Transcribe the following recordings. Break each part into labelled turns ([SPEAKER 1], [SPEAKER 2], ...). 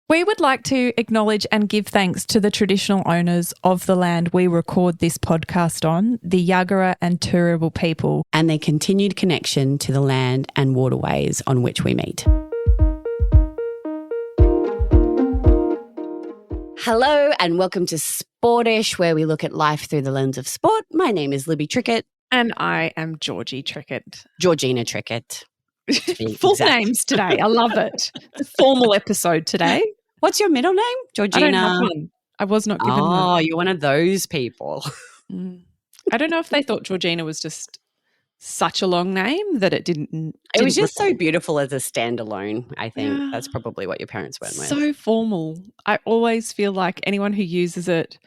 [SPEAKER 1] We would like to acknowledge and give thanks to the traditional owners of the land we record this podcast on, the Yagara and Turrbal people,
[SPEAKER 2] and their continued connection to the land and waterways on which we meet. Hello and welcome to Sportish, where we look at life through the lens of sport. My name is Libby Trickett.
[SPEAKER 1] And I am Georgie Trickett.
[SPEAKER 2] Georgina Trickett.
[SPEAKER 1] Full names today. I love it. It's a formal episode today.
[SPEAKER 2] What's your middle name? Georgina?
[SPEAKER 1] I don't have one. I was not given one.
[SPEAKER 2] Oh, you're one of those people.
[SPEAKER 1] I don't know if they thought Georgina was just such a long name that it didn't
[SPEAKER 2] It was just so beautiful as a standalone, I think. Yeah. That's probably what your parents went with.
[SPEAKER 1] So formal. I always feel like anyone who uses it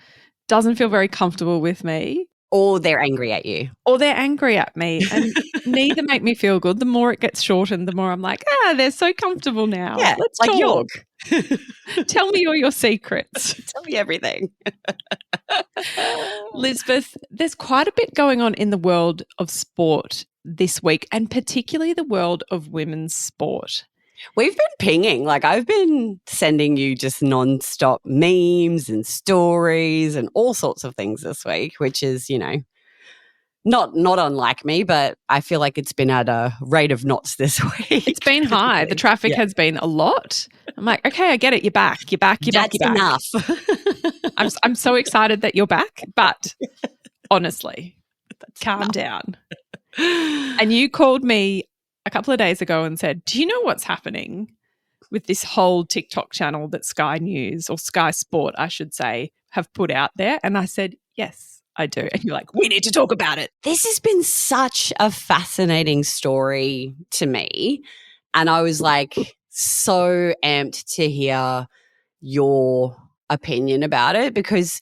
[SPEAKER 1] doesn't feel very comfortable with me.
[SPEAKER 2] Or they're angry at you.
[SPEAKER 1] Or they're angry at me. And neither make me feel good. The more it gets shortened, the more I'm like, they're so comfortable now.
[SPEAKER 2] Yeah,
[SPEAKER 1] let's
[SPEAKER 2] like
[SPEAKER 1] talk. Tell me all your secrets.
[SPEAKER 2] Tell me everything.
[SPEAKER 1] Lisbeth, there's quite a bit going on in the world of sport this week, and particularly the world of women's sport.
[SPEAKER 2] We've been pinging. Like, I've been sending you just nonstop memes and stories and all sorts of things this week, which is, not unlike me, but I feel like it's been at a rate of knots this week.
[SPEAKER 1] It's been high. The traffic has been a lot. I'm like, okay, I get it. You're back.
[SPEAKER 2] That's enough.
[SPEAKER 1] I'm so excited that you're back, but honestly, calm down. And you called me a couple of days ago and said, do you know what's happening with this whole TikTok channel that Sky News, or Sky Sport, I should say, have put out there? And I said, yes, I do. And you're like, we need to talk about it.
[SPEAKER 2] This has been such a fascinating story to me. And I was like so amped to hear your opinion about it, because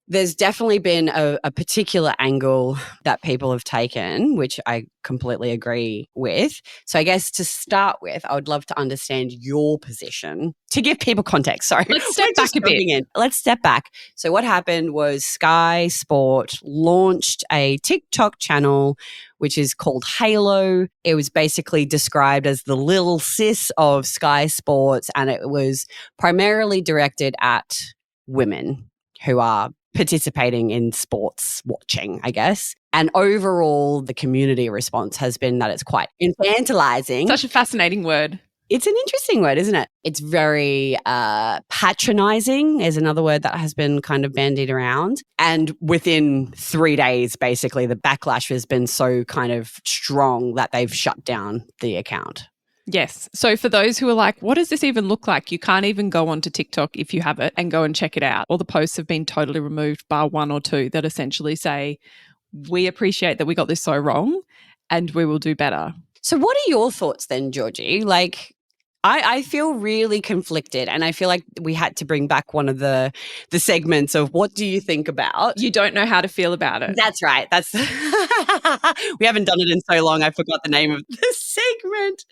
[SPEAKER 2] there's definitely been a particular angle that people have taken, which I completely agree with. So I guess to start with, I would love to understand your position to give people context. Sorry.
[SPEAKER 1] Let's step back a bit.
[SPEAKER 2] Let's step back. So what happened was Sky Sport launched a TikTok channel, which is called Halo. It was basically described as the little sis of Sky Sports, and it was primarily directed at women who are participating in sports watching, I guess. And overall, the community response has been that it's quite infantilizing.
[SPEAKER 1] Such a fascinating word.
[SPEAKER 2] It's an interesting word, isn't it? It's very patronizing is another word that has been kind of bandied around. And within 3 days, basically, the backlash has been so kind of strong that they've shut down the account.
[SPEAKER 1] Yes. So for those who are like, what does this even look like? You can't even go onto TikTok if you have it and go and check it out. All the posts have been totally removed, bar one or two that essentially say, we appreciate that we got this so wrong and we will do better.
[SPEAKER 2] So what are your thoughts then, Georgie? Like, I feel really conflicted, and I feel like we had to bring back one of the segments of what do you think about?
[SPEAKER 1] You don't know how to feel about it.
[SPEAKER 2] That's right. That's we haven't done it in so long. I forgot the name of the segment.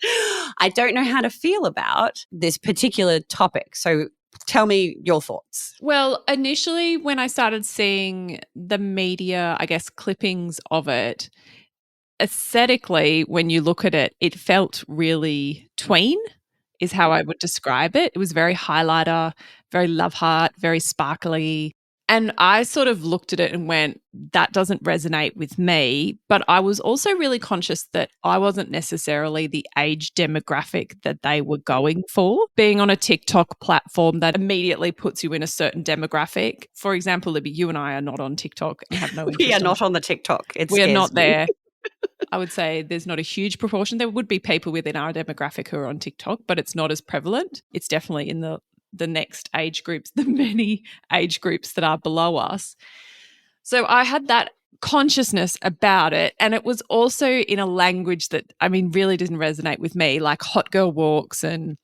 [SPEAKER 2] I don't know how to feel about this particular topic. So tell me your thoughts.
[SPEAKER 1] Well, initially when I started seeing the media, I guess, clippings of it, aesthetically, when you look at it, it felt really tween, is how I would describe it. It was very highlighter, very love heart, very sparkly. And I sort of looked at it and went, that doesn't resonate with me. But I was also really conscious that I wasn't necessarily the age demographic that they were going for. Being on a TikTok platform that immediately puts you in a certain demographic. For example, Libby, you and I are not on TikTok and have no interest.
[SPEAKER 2] We are not on the TikTok.
[SPEAKER 1] We are not there. I would say there's not a huge proportion. There would be people within our demographic who are on TikTok, but it's not as prevalent. It's definitely in the next age groups, the many age groups that are below us. So I had that consciousness about it, and it was also in a language that, I mean, really didn't resonate with me, like hot girl walks and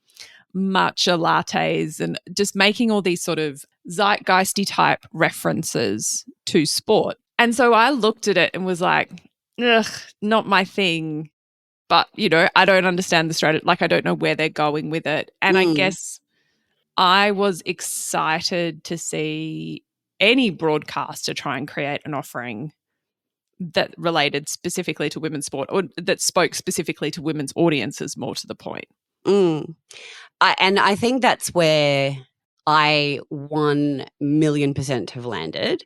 [SPEAKER 1] matcha lattes and just making all these sort of zeitgeisty type references to sport. And so I looked at it and was like, ugh, not my thing. But, I don't understand the strategy. Like, I don't know where they're going with it. And I guess I was excited to see any broadcaster try and create an offering that related specifically to women's sport, or that spoke specifically to women's audiences, more to the point.
[SPEAKER 2] Mm. And I think that's where I 1,000,000% have landed,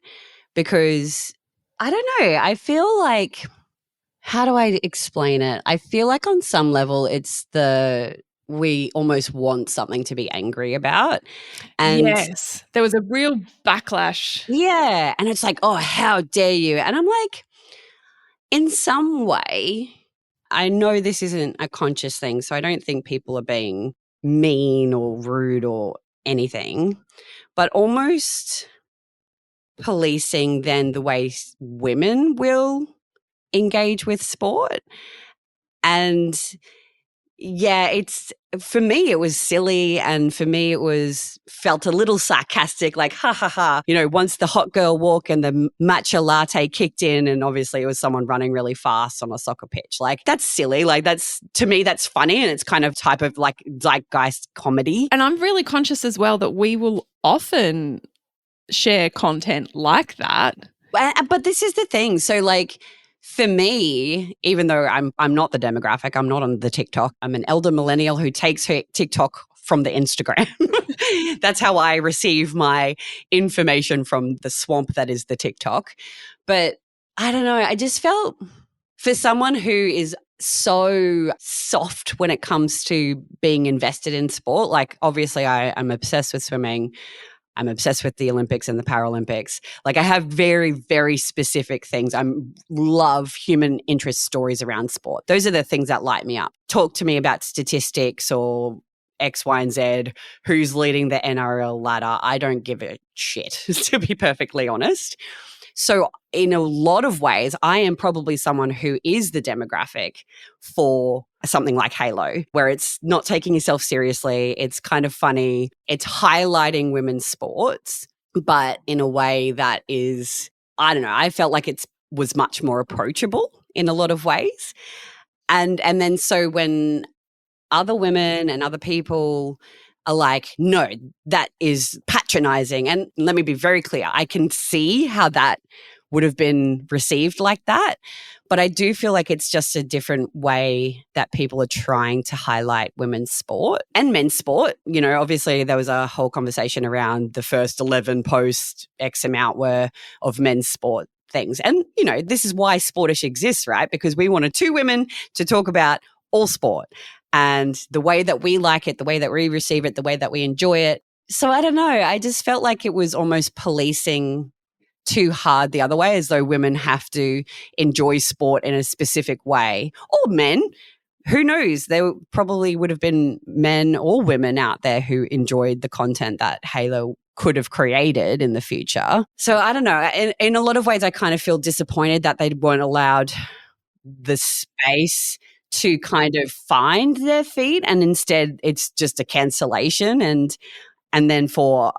[SPEAKER 2] because I don't know, I feel like, how do I explain it? I feel like on some level we almost want something to be angry about. And
[SPEAKER 1] Yes. There was a real backlash.
[SPEAKER 2] yeah, and it's like, oh, how dare you? And I'm like, in some way, I know this isn't a conscious thing, so I don't think people are being mean or rude or anything, but almost policing then the way women will engage with sport. And yeah, it's, for me, it was silly. And for me, it was felt a little sarcastic, like, ha ha ha. You know, once the hot girl walk and the matcha latte kicked in, and obviously it was someone running really fast on a soccer pitch. Like, that's silly. Like, that's, to me, that's funny. And it's kind of type of like zeitgeist comedy.
[SPEAKER 1] And I'm really conscious as well that we will often share content like that.
[SPEAKER 2] But this is the thing. So, like, for me, even though I'm not the demographic, I'm not on the TikTok. I'm an elder millennial who takes her TikTok from the Instagram. That's how I receive my information from the swamp that is the TikTok. But I don't know. I just felt, for someone who is so soft when it comes to being invested in sport, like, obviously I'm obsessed with swimming. I'm obsessed with the Olympics and the Paralympics. Like, I have very, very specific things. I love human interest stories around sport. Those are the things that light me up. Talk to me about statistics or X, Y, and Z, who's leading the NRL ladder. I don't give a shit, to be perfectly honest. So in a lot of ways, I am probably someone who is the demographic for something like Halo, where it's not taking yourself seriously. It's kind of funny. It's highlighting women's sports, but in a way that is, I don't know, I felt like it was much more approachable in a lot of ways. And then so when other women and other people are like, no, that is patronizing. And let me be very clear, I can see how that would have been received like that. But I do feel like it's just a different way that people are trying to highlight women's sport and men's sport. You know, obviously there was a whole conversation around the first 11 post X amount were of men's sport things. And, you know, this is why Sportish exists, right? Because we wanted two women to talk about all sport and the way that we like it, the way that we receive it, the way that we enjoy it. So I don't know. I just felt like it was almost policing too hard the other way, as though women have to enjoy sport in a specific way, or men. Who knows? There probably would have been men or women out there who enjoyed the content that Halo could have created in the future. So I don't know. In a lot of ways, I kind of feel disappointed that they weren't allowed the space to kind of find their feet, and instead it's just a cancellation. And then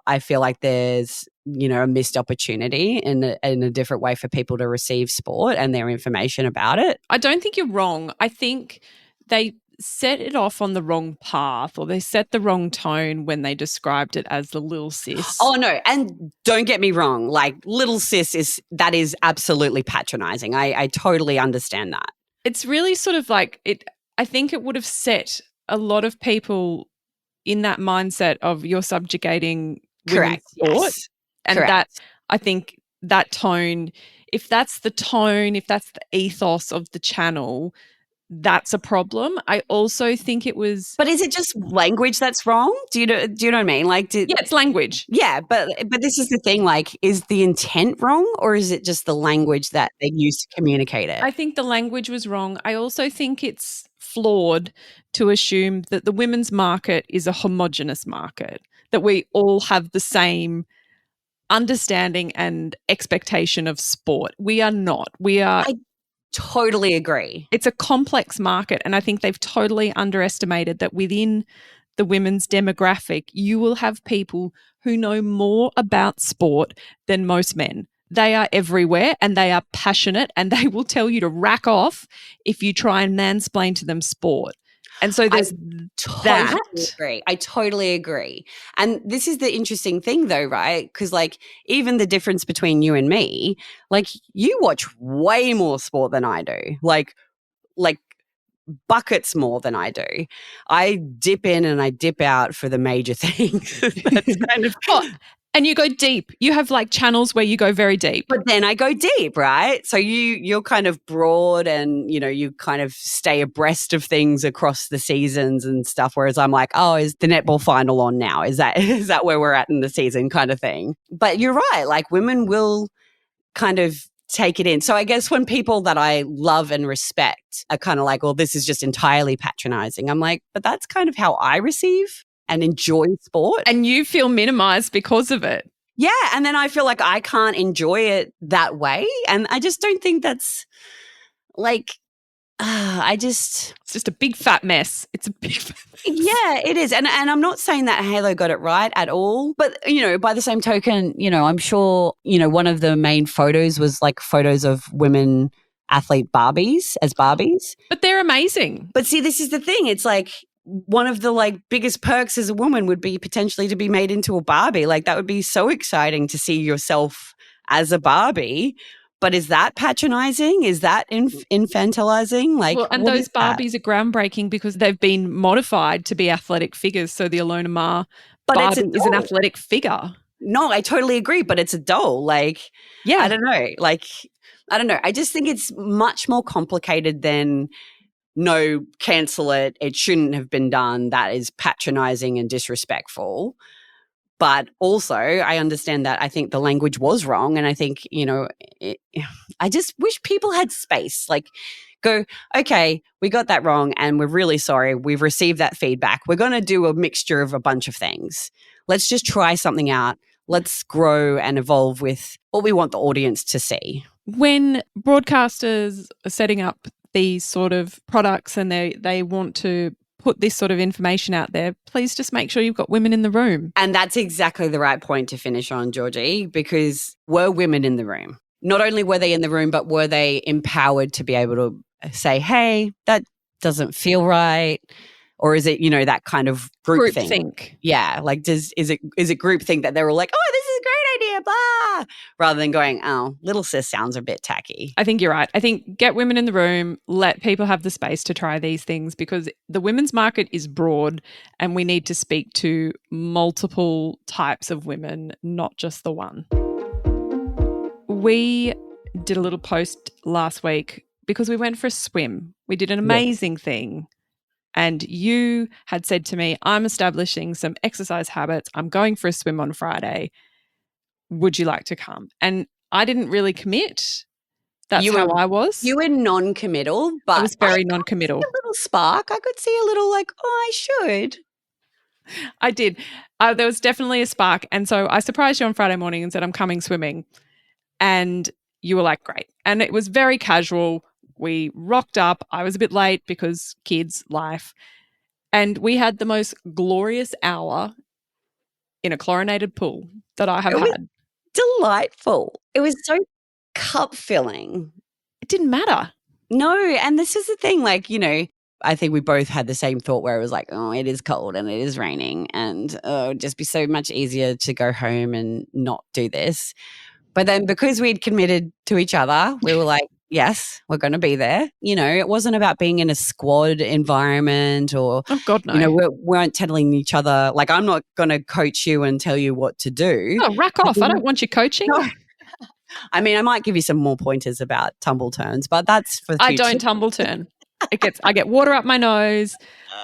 [SPEAKER 2] I feel like there's, you know, a missed opportunity in a different way for people to receive sport and their information about it.
[SPEAKER 1] I don't think you're wrong. I think they set it off on the wrong path, or they set the wrong tone when they described it as the little sis.
[SPEAKER 2] Oh, no. And don't get me wrong. Like, little sis is absolutely patronizing. I totally understand that.
[SPEAKER 1] It's really sort of like it. I think it would have set a lot of people in that mindset of you're subjugating women's sport.
[SPEAKER 2] Yes.
[SPEAKER 1] And
[SPEAKER 2] Correct.
[SPEAKER 1] that, I think that tone, if that's the tone, if that's the ethos of the channel, that's a problem. I also think it was.
[SPEAKER 2] But is it just language that's wrong? Do you know what I mean? Like,
[SPEAKER 1] yeah, it's language.
[SPEAKER 2] Yeah, but this is the thing. Like, is the intent wrong, or is it just the language that they use to communicate it?
[SPEAKER 1] I think the language was wrong. I also think it's flawed to assume that the women's market is a homogenous market, that we all have the same understanding and expectation of sport. We are not. I
[SPEAKER 2] totally agree.
[SPEAKER 1] It's a complex market, and I think they've totally underestimated that within the women's demographic, you will have people who know more about sport than most men. They are everywhere and they are passionate, and they will tell you to rack off if you try and mansplain to them sport. And so there's that.
[SPEAKER 2] I totally agree. And this is the interesting thing though, right? Because like, even the difference between you and me, like, you watch way more sport than I do. Like buckets more than I do. I dip in and I dip out for the major things. That's kind of
[SPEAKER 1] and you go deep. You have like channels where you go very deep.
[SPEAKER 2] But then I go deep, right? So you're kind of broad and, you kind of stay abreast of things across the seasons and stuff. Whereas I'm like, oh, is the netball final on now? Is that where we're at in the season kind of thing? But you're right. Like women will kind of take it in. So I guess when people that I love and respect are kind of like, well, this is just entirely patronizing. I'm like, but that's kind of how I receive and enjoy sport.
[SPEAKER 1] And you feel minimized because of it.
[SPEAKER 2] Yeah. And then I feel like I can't enjoy it that way. And I just don't think that's like, it's
[SPEAKER 1] just a big fat mess. It's a big fat mess.
[SPEAKER 2] Yeah, it is. And I'm not saying that Halo got it right at all. But, by the same token, I'm sure, one of the main photos was like photos of women athlete Barbies as Barbies.
[SPEAKER 1] But they're amazing.
[SPEAKER 2] But see, this is the thing. It's like, one of the like biggest perks as a woman would be potentially to be made into a Barbie. Like that would be so exciting to see yourself as a Barbie. But is that patronizing? Is that infantilizing? Like,
[SPEAKER 1] well, and those Barbies are groundbreaking because they've been modified to be athletic figures. So the Alona Ma Barbie is an athletic figure.
[SPEAKER 2] No, I totally agree. But it's a doll. Like, yeah, I don't know. Like, I don't know. I just think it's much more complicated than no, cancel it. It shouldn't have been done. That is patronizing and disrespectful. But also, I understand that I think the language was wrong. And I think, I just wish people had space. Like, go, okay, we got that wrong and we're really sorry. We've received that feedback. We're going to do a mixture of a bunch of things. Let's just try something out. Let's grow and evolve with what we want the audience to see.
[SPEAKER 1] When broadcasters are setting up these sort of products and they want to put this sort of information out there, please just make sure you've got women in the room.
[SPEAKER 2] And that's exactly the right point to finish on, Georgie, because were women in the room? Not only were they in the room, but were they empowered to be able to say, hey, that doesn't feel right? Or is it, that kind of group
[SPEAKER 1] think?
[SPEAKER 2] Yeah. Like, is it group think that they're all like, oh, this is a great idea, blah, rather than going, oh, little sis sounds a bit tacky.
[SPEAKER 1] I think you're right. I think get women in the room, let people have the space to try these things because the women's market is broad and we need to speak to multiple types of women, not just the one. We did a little post last week because we went for a swim. We did an amazing thing. And you had said to me, I'm establishing some exercise habits. I'm going for a swim on Friday. Would you like to come? And I didn't really commit. That's how I was.
[SPEAKER 2] You were non-committal, but
[SPEAKER 1] I was very non-committal.
[SPEAKER 2] A little spark. I could see a little like, oh, I should.
[SPEAKER 1] I did. There was definitely a spark. And so I surprised you on Friday morning and said, I'm coming swimming. And you were like, great. And it was very casual. We rocked up. I was a bit late because kids, life. And we had the most glorious hour in a chlorinated pool that I have had.
[SPEAKER 2] Delightful. It was so cup filling.
[SPEAKER 1] It didn't matter.
[SPEAKER 2] No. And this is the thing, like, I think we both had the same thought where it was like, oh, it is cold and it is raining and it'd just be so much easier to go home and not do this. But then because we'd committed to each other, we were like, yes, we're going to be there. It wasn't about being in a squad environment or,
[SPEAKER 1] oh God, no.
[SPEAKER 2] We weren't telling each other, like, I'm not going to coach you and tell you what to do.
[SPEAKER 1] Oh, rack off. I don't want you coaching.
[SPEAKER 2] No. I mean, I might give you some more pointers about tumble turns, but that's for the future.
[SPEAKER 1] I don't tumble turn. I get water up my nose.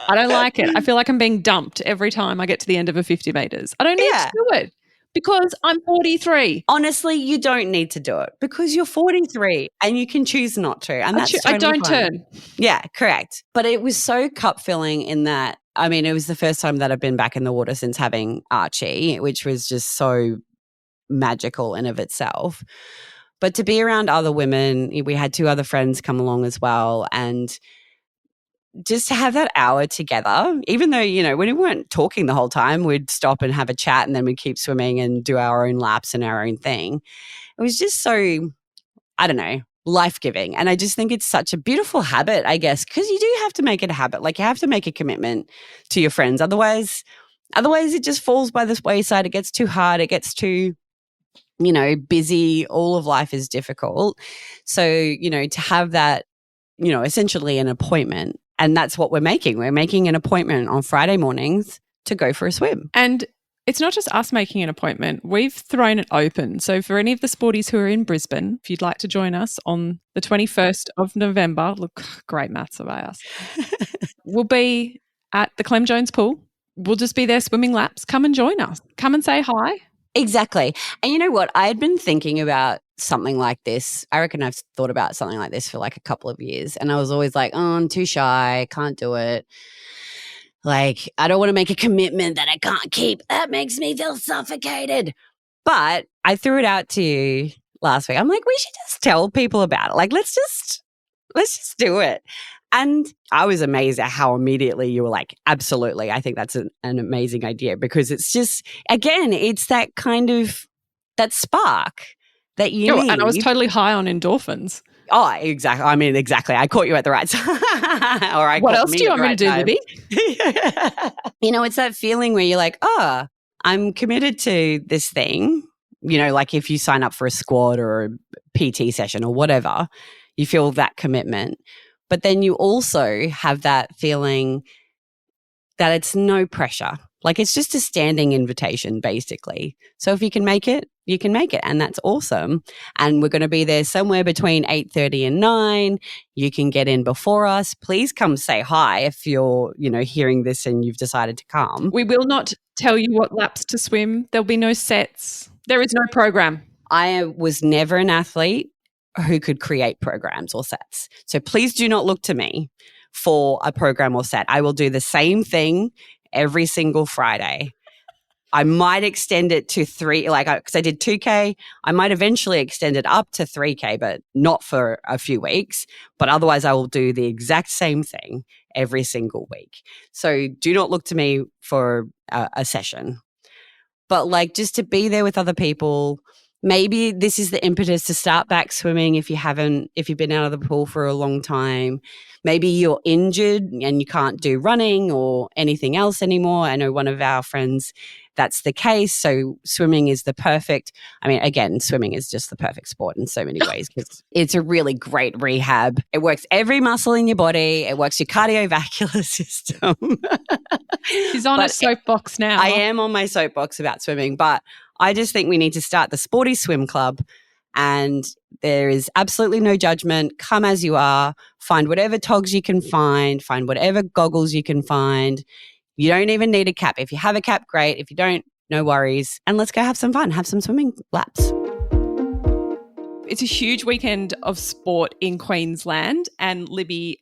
[SPEAKER 1] I don't like it. I feel like I'm being dumped every time I get to the end of a 50 meters. I don't need to do it. Because I'm 43.
[SPEAKER 2] Honestly, you don't need to do it because you're 43 and you can choose not to. And that's totally
[SPEAKER 1] I don't
[SPEAKER 2] fine.
[SPEAKER 1] turn.
[SPEAKER 2] Yeah, correct. But it was so cup filling in that, I mean, it was the first time that I've been back in the water since having Archie, which was just so magical in of itself. But to be around other women, we had 2 other friends come along as well, and just to have that hour together, even though, when we weren't talking the whole time, we'd stop and have a chat and then we'd keep swimming and do our own laps and our own thing. It was just so, I don't know, life-giving. And I just think it's such a beautiful habit, I guess, because you do have to make it a habit. Like, you have to make a commitment to your friends. Otherwise it just falls by the wayside. It gets too hard. It gets too, busy. All of life is difficult. So, to have that, essentially an appointment And that's what we're making. We're making an appointment on Friday mornings to go for a swim.
[SPEAKER 1] And it's not just us making an appointment. We've thrown it open. So for any of the sporties who are in Brisbane, if you'd like to join us on the 21st of November, look, great maths by us. We'll be at the Clem Jones pool. We'll just be there swimming laps. Come and join us. Come and say hi.
[SPEAKER 2] Exactly. And you know what? I had been thinking about something like this. I reckon I've thought about something like this for like a couple of years. And I was always like, oh, I'm too shy. Can't do it. Like, I don't want to make a commitment that I can't keep. That makes me feel suffocated. But I threw it out to you last week. I'm like, we should just tell people about it. Like, let's just do it. And I was amazed at how immediately you were like, absolutely. I think that's an amazing idea, because it's just, again, it's that kind of, that spark that you need.
[SPEAKER 1] And I was totally high on endorphins.
[SPEAKER 2] Oh, exactly. I mean, exactly. I caught you at the right time.
[SPEAKER 1] What else do you want me to do, Libby?
[SPEAKER 2] You know, it's that feeling where you're like, oh, I'm committed to this thing. You know, like if you sign up for a squad or a PT session or whatever, you feel that commitment. But then you also have that feeling that it's no pressure. Like it's just a standing invitation, basically. So if you can make it, you can make it. And that's awesome. And we're going to be there somewhere between 8:30 and 9. You can get in before us. Please come say hi if you're, you know, hearing this and you've decided to come.
[SPEAKER 1] We will not tell you what laps to swim. There'll be no sets. There is no program.
[SPEAKER 2] I was never an athlete who could create programs or sets. So please do not look to me for a program or set. I will do the same thing every single Friday. I might extend it to 3, like, because I did 2K. I might eventually extend it up to 3K, but not for a few weeks. But otherwise, I will do the exact same thing every single week. So do not look to me for a session. But like just to be there with other people. Maybe this is the impetus to start back swimming if you've been out of the pool for a long time. Maybe you're injured and you can't do running or anything else anymore. I know one of our friends, that's the case. So swimming is again, swimming is just the perfect sport in so many ways because it's a really great rehab. It works every muscle in your body. It works your cardiovascular system.
[SPEAKER 1] She's on a soapbox now.
[SPEAKER 2] I am on my soapbox about swimming, but I just think we need to start the Sporty Swim Club, and there is absolutely no judgment. Come as you are. Find whatever togs you can find whatever goggles you can find. You don't even need a cap. If you have a cap, great. If you don't, no worries. And let's go have some fun, have some swimming laps.
[SPEAKER 1] It's a huge weekend of sport in Queensland. And Libby,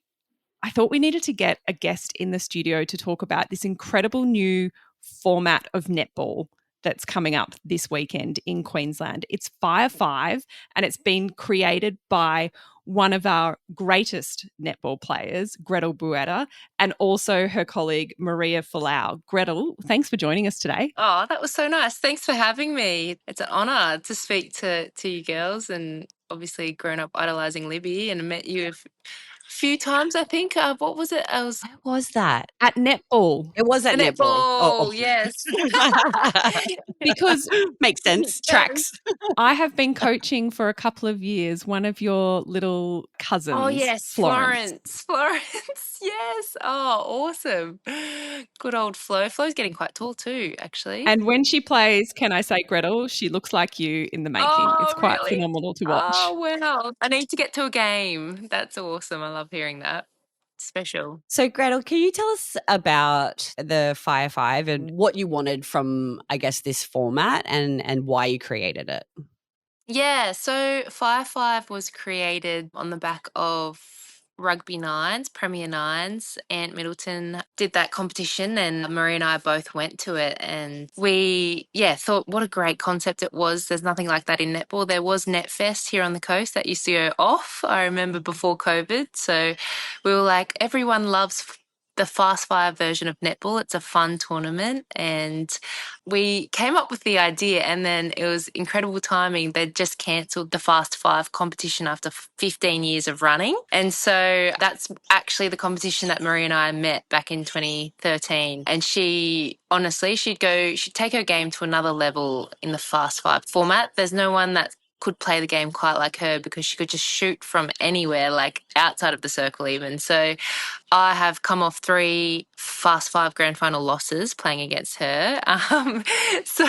[SPEAKER 1] I thought we needed to get a guest in the studio to talk about this incredible new format of netball that's coming up this weekend in Queensland. It's Fire5, and it's been created by one of our greatest netball players, Gretel Bueta, and also her colleague, Maria Folau. Gretel, thanks for joining us today.
[SPEAKER 3] Oh, that was so nice. Thanks for having me. It's an honour to speak to you girls, and obviously grown up idolising Libby and met you a few times, I think. What was it?
[SPEAKER 2] Where was that?
[SPEAKER 1] At netball.
[SPEAKER 2] It was at netball.
[SPEAKER 3] Oh, yes.
[SPEAKER 1] Because
[SPEAKER 2] makes sense. Tracks.
[SPEAKER 1] I have been coaching for a couple of years one of your little cousins.
[SPEAKER 3] Oh, yes. Florence. Yes. Oh, awesome. Good old Flo. Flo's getting quite tall too, actually.
[SPEAKER 1] And when she plays, can I say, Gretel, she looks like you in the making.
[SPEAKER 3] Oh,
[SPEAKER 1] it's quite
[SPEAKER 3] really?
[SPEAKER 1] Phenomenal to watch.
[SPEAKER 3] Oh, well. I need to get to a game. That's awesome. I love hearing that. Special.
[SPEAKER 2] So, Gretel, can you tell us about the Fire5 and what you wanted from, I guess, this format and why you created it?
[SPEAKER 3] Yeah, so Fire5 was created on the back of Rugby Nines, Premier Nines. Ant Middleton did that competition and Marie and I both went to it, and we, thought what a great concept it was. There's nothing like that in netball. There was NetFest here on the coast that used to go off, I remember, before COVID. So we were like, everyone loves the Fast Five version of netball. It's a fun tournament, and we came up with the idea, and then it was incredible timing. They just cancelled the Fast Five competition after 15 years of running, and so that's actually the competition that Marie and I met back in 2013. And she honestly, she'd take her game to another level in the Fast Five format. There's no one that could play the game quite like her because she could just shoot from anywhere, like outside of the circle even. So I have come off 3 Fast 5 grand final losses playing against her. So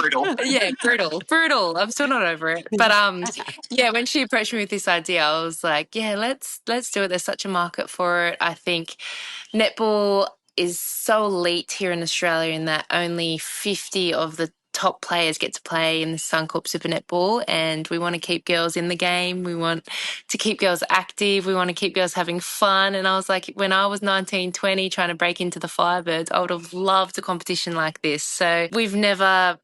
[SPEAKER 2] Brutal.
[SPEAKER 3] yeah, brutal. I'm still not over it. But yeah, when she approached me with this idea, I was like, yeah, let's do it. There's such a market for it. I think netball is so elite here in Australia in that only 50 of the top players get to play in the Suncorp Super Netball, and we want to keep girls in the game. We want to keep girls active. We want to keep girls having fun. And I was like, when I was 19, 20, trying to break into the Firebirds, I would have loved a competition like this. So we've never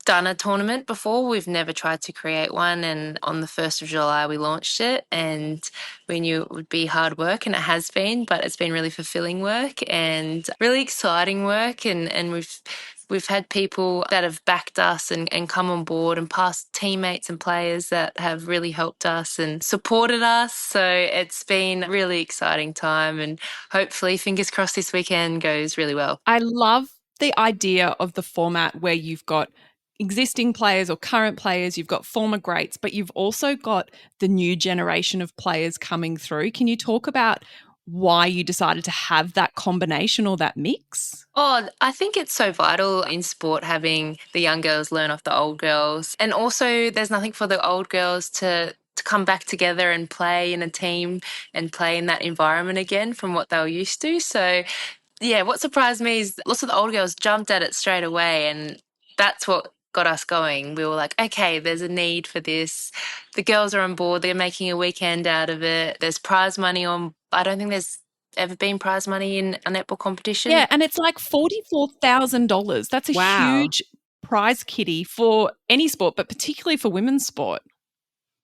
[SPEAKER 3] done a tournament before. We've never tried to create one. And on the 1st of July, we launched it, and we knew it would be hard work, and it has been, but it's been really fulfilling work and really exciting work. And we've had people that have backed us and come on board, and past teammates and players that have really helped us and supported us. So it's been a really exciting time, and hopefully, fingers crossed, this weekend goes really well.
[SPEAKER 1] I love the idea of the format where you've got existing players or current players, you've got former greats, but you've also got the new generation of players coming through. Can you talk about why you decided to have that combination or that mix?
[SPEAKER 3] Oh, I think it's so vital in sport having the young girls learn off the old girls. And also, there's nothing for the old girls to come back together and play in a team and play in that environment again from what they were used to. So yeah, what surprised me is lots of the old girls jumped at it straight away, and that's what got us going. We were like, okay, there's a need for this. The girls are on board. They're making a weekend out of it. There's prize money on. I don't think there's ever been prize money in a netball competition.
[SPEAKER 1] Yeah, and it's like $44,000. That's a
[SPEAKER 2] Wow.
[SPEAKER 1] huge prize kitty for any sport, but particularly for women's sport.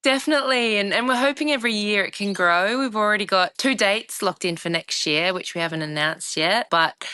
[SPEAKER 3] Definitely. And we're hoping every year it can grow. We've already got 2 dates locked in for next year, which we haven't announced yet. But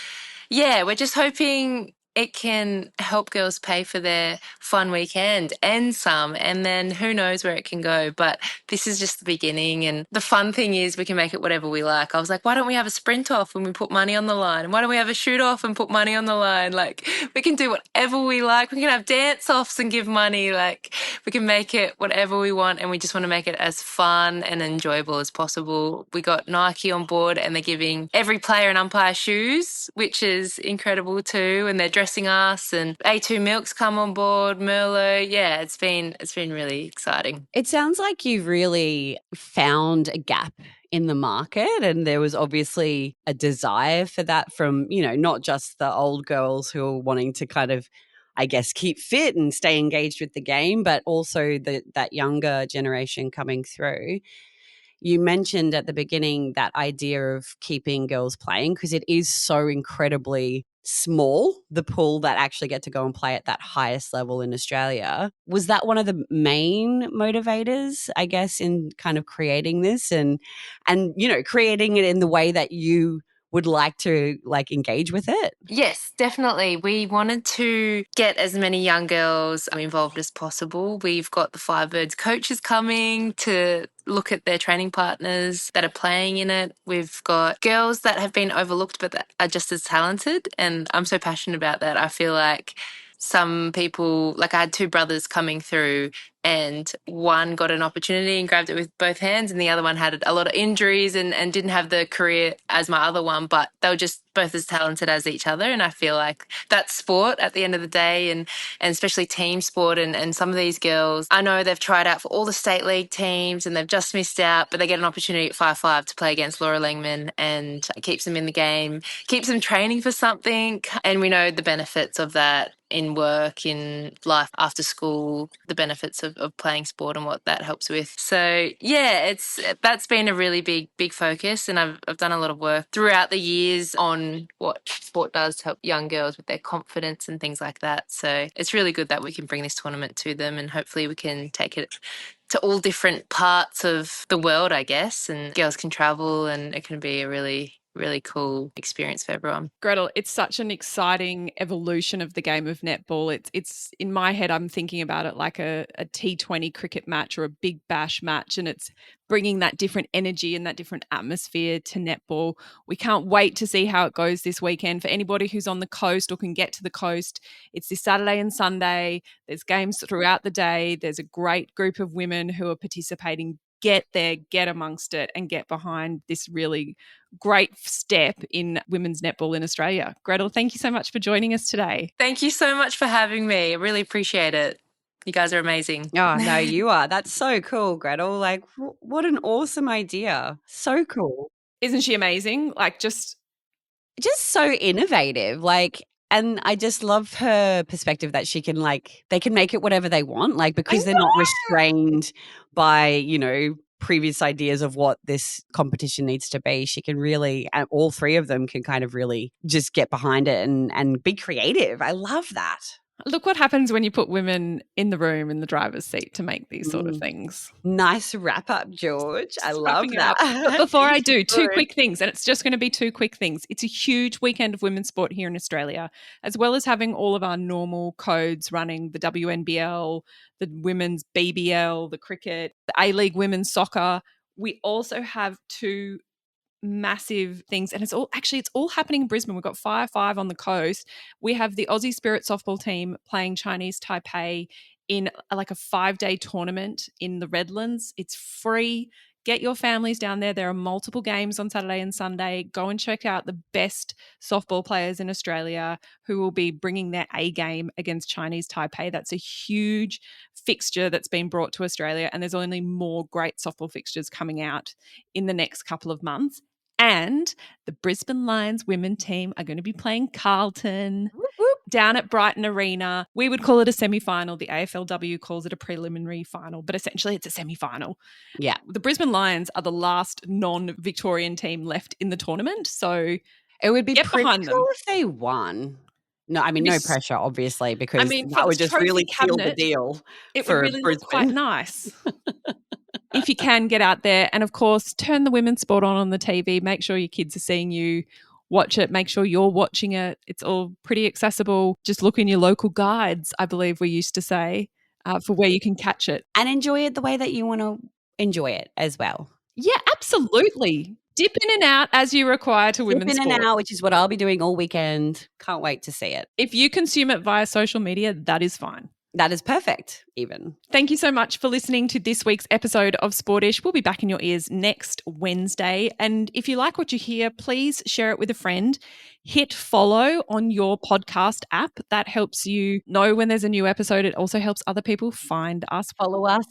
[SPEAKER 3] yeah, we're just hoping it can help girls pay for their fun weekend and some, and then who knows where it can go. But this is just the beginning, and the fun thing is we can make it whatever we like. I was like, why don't we have a sprint off when we put money on the line? And why don't we have a shoot off and put money on the line? Like, we can do whatever we like. We can have dance offs and give money. Like, we can make it whatever we want, and we just want to make it as fun and enjoyable as possible. We got Nike on board, and they're giving every player an umpire shoes, which is incredible too, and they're dressing us, and A2 Milk's come on board, Merlot. Yeah, it's been really exciting.
[SPEAKER 2] It sounds like you've really found a gap in the market, and there was obviously a desire for that from, not just the old girls who are wanting to kind of, I guess, keep fit and stay engaged with the game, but also that younger generation coming through. You mentioned at the beginning that idea of keeping girls playing, because it is so incredibly small, the pool that actually get to go and play at that highest level in Australia. Was that one of the main motivators, I guess, in kind of creating this and creating it in the way that you would like to engage with it?
[SPEAKER 3] Yes, definitely. We wanted to get as many young girls involved as possible. We've got the Firebirds coaches coming to look at their training partners that are playing in it. We've got girls that have been overlooked but that are just as talented, and I'm so passionate about that. I feel like some people, like I had 2 brothers coming through, and one got an opportunity and grabbed it with both hands, and the other one had a lot of injuries and didn't have the career as my other one, but they were just both as talented as each other. And I feel like that's sport at the end of the day, and especially team sport. And some of these girls, I know they've tried out for all the state league teams and they've just missed out, but they get an opportunity at Fire5 to play against Laura Langman, and it keeps them in the game, keeps them training for something. And we know the benefits of that in work, in life after school, the benefits of playing sport and what that helps with. So yeah, that's been a really big focus, and I've done a lot of work throughout the years on what sport does to help young girls with their confidence and things like that. So it's really good that we can bring this tournament to them, and hopefully we can take it to all different parts of the world, I guess, and girls can travel, and it can be a really really cool experience for everyone.
[SPEAKER 1] Gretel, it's such an exciting evolution of the game of netball. It's in my head, I'm thinking about it like a T20 cricket match or a big bash match, and it's bringing that different energy and that different atmosphere to netball. We can't wait to see how it goes this weekend. For anybody who's on the coast or can get to the coast, it's this Saturday and Sunday. There's games throughout the day. There's a great group of women who are participating. Get there, get amongst it, and get behind this really great step in women's netball in Australia. Gretel, thank you so much for joining us today.
[SPEAKER 3] Thank you so much for having me. I really appreciate it. You guys are amazing.
[SPEAKER 2] Oh, no, you are. That's so cool, Gretel. Like, what an awesome idea. So cool.
[SPEAKER 1] Isn't she amazing? Like, just
[SPEAKER 2] so innovative. Like, and I just love her perspective that she can, like, they can make it whatever they want, like, because they're not restrained by, you know, previous ideas of what this competition needs to be. She can really, and all three of them can kind of really just get behind it and be creative. I love that.
[SPEAKER 1] look what happens when you put women in the room in the driver's seat to make these sort of things.
[SPEAKER 2] Nice wrap up, George. I love
[SPEAKER 1] Wrapping it
[SPEAKER 2] that.
[SPEAKER 1] up. But before I do, two quick things, and it's just going to be two quick things. It's a huge weekend of women's sport here in Australia, as well as having all of our normal codes running, the WNBL, the women's BBL, the cricket, the A-League women's soccer. We also have two massive things, and it's all happening in Brisbane. We've got Fire5 on the coast. We have the Aussie Spirit softball team playing Chinese Taipei in like a 5-day tournament in the Redlands. It's free. Get your families down there. There are multiple games on Saturday and Sunday. Go and check out the best softball players in Australia who will be bringing their A game against Chinese Taipei. That's a huge fixture that's been brought to Australia, and there's only more great softball fixtures coming out in the next couple of months. And the Brisbane Lions women team are going to be playing Carlton down at Brighton Arena. We would call it a semi-final. The AFLW calls it a preliminary final, but essentially it's a semi-final.
[SPEAKER 2] Yeah.
[SPEAKER 1] The Brisbane Lions are the last non-Victorian team left in the tournament, so
[SPEAKER 2] it would be
[SPEAKER 1] get
[SPEAKER 2] pretty
[SPEAKER 1] behind them
[SPEAKER 2] cool if they won. No, I mean, no pressure, obviously, because that would just really seal the deal.
[SPEAKER 1] It would really look quite nice. If you can, get out there. And, of course, turn the women's sport on the TV. Make sure your kids are seeing you. Watch it. Make sure you're watching it. It's all pretty accessible. Just look in your local guides, I believe we used to say, for where you can catch it.
[SPEAKER 2] And enjoy it the way that you want to enjoy it as well.
[SPEAKER 1] Yeah, absolutely. Dip in and out as you require to women's sport.
[SPEAKER 2] Dip in and out, which is what I'll be doing all weekend. Can't wait to see it.
[SPEAKER 1] If you consume it via social media, that is fine.
[SPEAKER 2] That is perfect, even.
[SPEAKER 1] Thank you so much for listening to this week's episode of Sportish. We'll be back in your ears next Wednesday. And if you like what you hear, please share it with a friend. Hit follow on your podcast app. That helps you know when there's a new episode. It also helps other people find us.
[SPEAKER 2] Follow us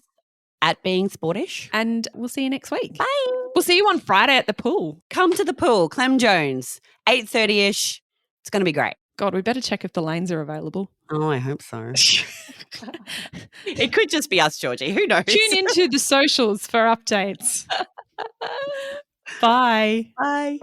[SPEAKER 2] at Being Sportish.
[SPEAKER 1] And we'll see you next week.
[SPEAKER 2] Bye.
[SPEAKER 1] We'll see you on Friday at the pool.
[SPEAKER 2] Come to the pool, Clem Jones, 8:30ish. It's going to be great.
[SPEAKER 1] God, we better check if the lanes are available.
[SPEAKER 2] Oh, I hope so. It could just be us, Georgie. Who knows?
[SPEAKER 1] Tune into the socials for updates. Bye.
[SPEAKER 2] Bye.